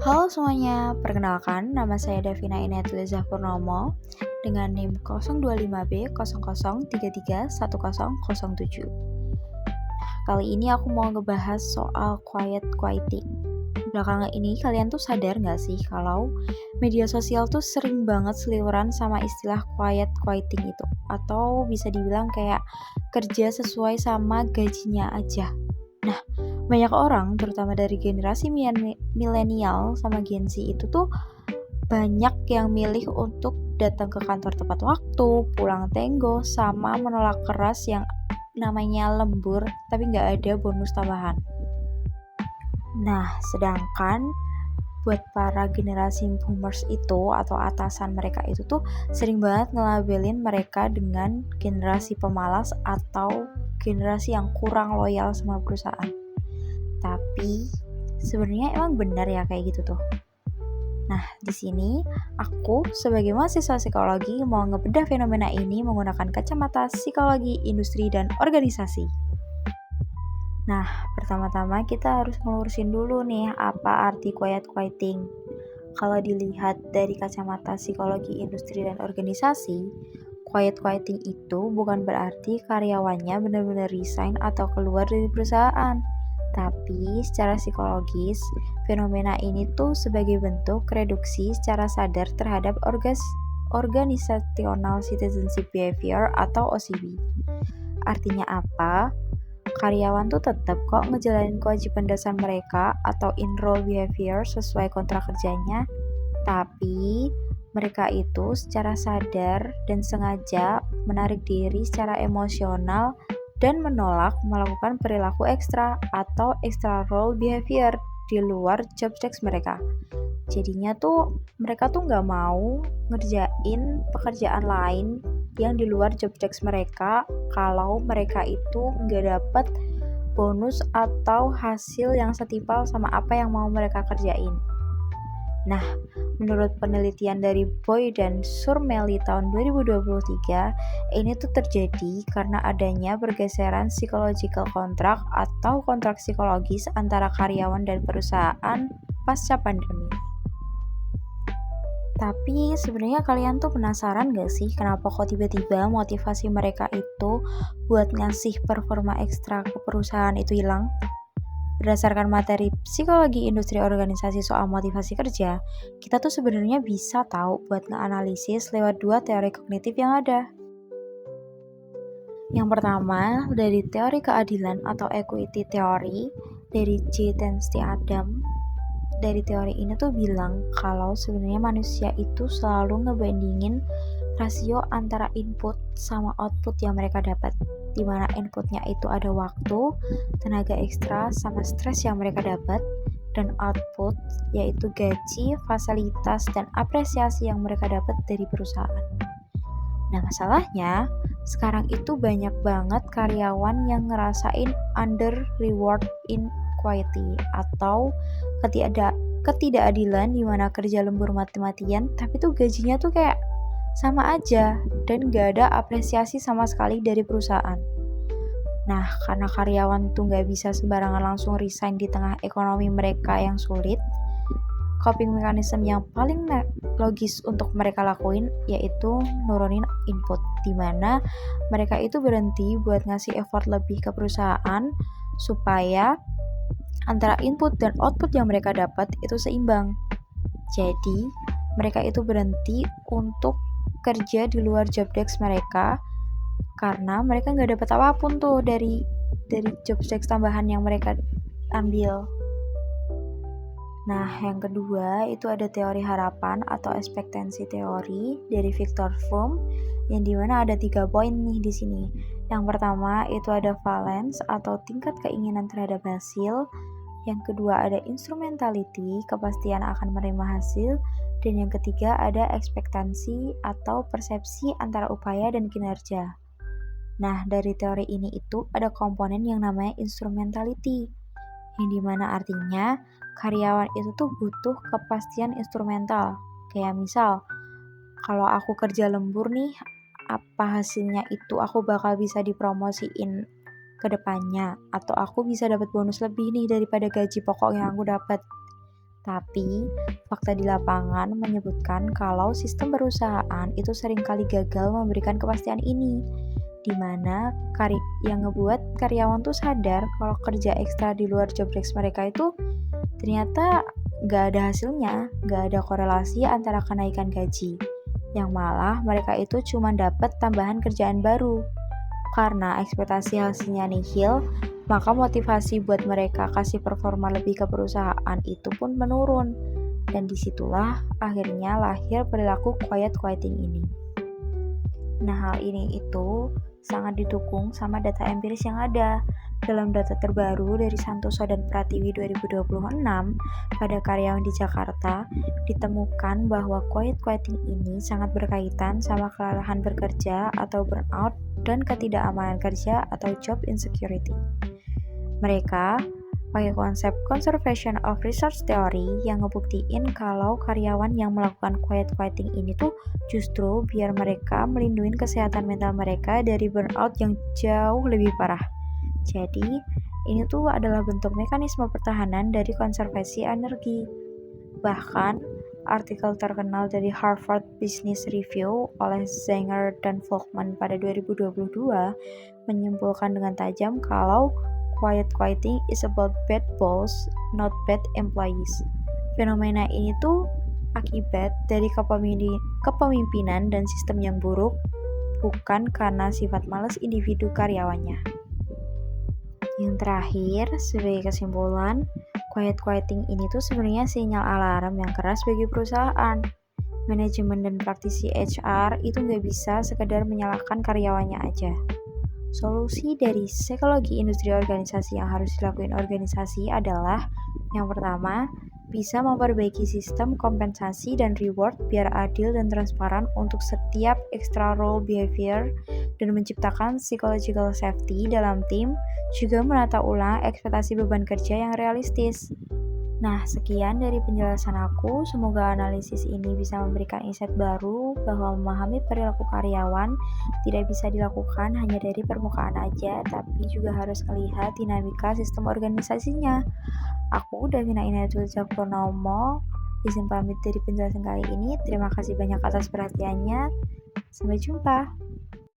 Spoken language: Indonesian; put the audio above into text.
Halo semuanya, perkenalkan nama saya Davina Inetiliza Purnomo dengan NIM 025B00331007. Kali ini aku mau ngebahas soal quiet quitting. Belakangan ini kalian tuh sadar gak sih kalau media sosial tuh sering banget seliweran sama istilah quiet quitting itu, atau bisa dibilang kayak kerja sesuai sama gajinya aja. Nah, banyak orang, terutama dari generasi milenial sama Gen Z itu tuh banyak yang milih untuk datang ke kantor tepat waktu, pulang tenggo, sama menolak keras yang namanya lembur, tapi nggak ada bonus tambahan. Nah, sedangkan buat para generasi boomers itu atau atasan mereka itu tuh sering banget ngelabelin mereka dengan generasi pemalas atau generasi yang kurang loyal sama perusahaan. Tapi sebenarnya emang benar ya kayak gitu tuh. Nah, di sini aku sebagai mahasiswa psikologi mau ngebedah fenomena ini menggunakan kacamata psikologi, industri, dan organisasi. Nah, pertama-tama kita harus ngelurusin dulu nih apa arti quiet quitting. Kalau dilihat dari kacamata psikologi, industri, dan organisasi, quiet quitting itu bukan berarti karyawannya benar-benar resign atau keluar dari perusahaan. Tapi secara psikologis, fenomena ini tuh sebagai bentuk reduksi secara sadar terhadap organizational citizenship behavior atau OCB. Artinya apa? Karyawan tuh tetap kok ngejalanin kewajiban dasar mereka atau in-role behavior sesuai kontrak kerjanya, tapi mereka itu secara sadar dan sengaja menarik diri secara emosional dan menolak melakukan perilaku ekstra atau extra role behavior di luar job desk mereka. Jadinya tuh mereka tuh nggak mau ngerjain pekerjaan lain yang di luar job desk mereka kalau mereka itu nggak dapat bonus atau hasil yang setimpal sama apa yang mau mereka kerjain. Nah, menurut penelitian dari Boy dan Surmeli tahun 2023, ini tuh terjadi karena adanya pergeseran psychological contract atau kontrak psikologis antara karyawan dan perusahaan pasca pandemi. Tapi sebenarnya kalian tuh penasaran gak sih kenapa kok tiba-tiba motivasi mereka itu buat ngasih performa ekstra ke perusahaan itu hilang? Berdasarkan materi psikologi industri organisasi soal motivasi kerja, kita tuh sebenarnya bisa tahu buat ngeanalisis lewat dua teori kognitif yang ada. Yang pertama, dari teori keadilan atau equity theory dari J. Tensti Adam. Dari teori ini tuh bilang kalau sebenarnya manusia itu selalu ngebandingin rasio antara input sama output yang mereka dapat, di mana inputnya itu ada waktu, tenaga ekstra, sama stres yang mereka dapat, dan output yaitu gaji, fasilitas, dan apresiasi yang mereka dapat dari perusahaan. Nah, masalahnya sekarang itu banyak banget karyawan yang ngerasain under reward inequality atau ketidakadilan di mana kerja lembur mati-matian tapi tuh gajinya tuh kayak sama aja dan gak ada apresiasi sama sekali dari perusahaan. Nah, karena karyawan tuh gak bisa sembarangan langsung resign di tengah ekonomi mereka yang sulit, coping mechanism yang paling logis untuk mereka lakuin yaitu nurunin input, di mana mereka itu berhenti buat ngasih effort lebih ke perusahaan supaya antara input dan output yang mereka dapat itu seimbang. Jadi, mereka itu berhenti untuk kerja di luar job desk mereka karena mereka nggak dapat apapun tuh dari job desk tambahan yang mereka ambil. Nah, yang kedua itu ada teori harapan atau ekspektansi teori dari Viktor Fromm yang dimana ada 3 poin nih di sini. Yang pertama itu ada valence atau tingkat keinginan terhadap hasil. Yang kedua ada instrumentality, kepastian akan menerima hasil. Dan yang ketiga ada ekspektansi atau persepsi antara upaya dan kinerja. Nah, dari teori ini itu ada komponen yang namanya instrumentality, yang dimana artinya karyawan itu tuh butuh kepastian instrumental. Kayak misal, kalau aku kerja lembur nih, apa hasilnya itu aku bakal bisa dipromosiin ke depannya, atau aku bisa dapat bonus lebih nih daripada gaji pokok yang aku dapat. Tapi, fakta di lapangan menyebutkan kalau sistem perusahaan itu seringkali gagal memberikan kepastian ini, di mana yang ngebuat karyawan tuh sadar kalau kerja ekstra di luar job desk mereka itu ternyata nggak ada hasilnya, nggak ada korelasi antara kenaikan gaji, yang malah mereka itu cuma dapat tambahan kerjaan baru. Karena ekspektasi hasilnya nihil, maka motivasi buat mereka kasih performa lebih ke perusahaan itu pun menurun. Dan disitulah akhirnya lahir perilaku quiet quitting ini. Nah, hal ini itu sangat didukung sama data empiris yang ada. Dalam data terbaru dari Santoso dan Pratiwi 2026, pada karyawan di Jakarta, ditemukan bahwa quiet quitting ini sangat berkaitan sama kelelahan bekerja atau burnout dan ketidakamanan kerja atau job insecurity. Mereka pakai konsep conservation of resource theory yang ngebuktiin kalau karyawan yang melakukan quiet quitting ini tuh justru biar mereka melindungi kesehatan mental mereka dari burnout yang jauh lebih parah. Jadi, ini tuh adalah bentuk mekanisme pertahanan dari konservasi energi. Bahkan, artikel terkenal dari Harvard Business Review oleh Zenger dan Volkman pada 2022 menyimpulkan dengan tajam kalau quiet quitting is about bad boss, not bad employees. Fenomena ini tuh akibat dari kepemimpinan dan sistem yang buruk, bukan karena sifat malas individu karyawannya. Yang terakhir, sebagai kesimpulan, quiet quitting ini tuh sebenarnya sinyal alarm yang keras bagi perusahaan. Manajemen dan praktisi HR itu nggak bisa sekedar menyalahkan karyawannya aja. Solusi dari psikologi industri organisasi yang harus dilakuin organisasi adalah yang pertama, bisa memperbaiki sistem kompensasi dan reward biar adil dan transparan untuk setiap extra role behavior dan menciptakan psychological safety dalam tim, juga menata ulang ekspektasi beban kerja yang realistis. Nah, sekian dari penjelasan aku. Semoga analisis ini bisa memberikan insight baru bahwa memahami perilaku karyawan tidak bisa dilakukan hanya dari permukaan aja, tapi juga harus melihat dinamika sistem organisasinya. Aku Davina Inayatul Purnomo, izin pamit dari penjelasan kali ini. Terima kasih banyak atas perhatiannya. Sampai jumpa.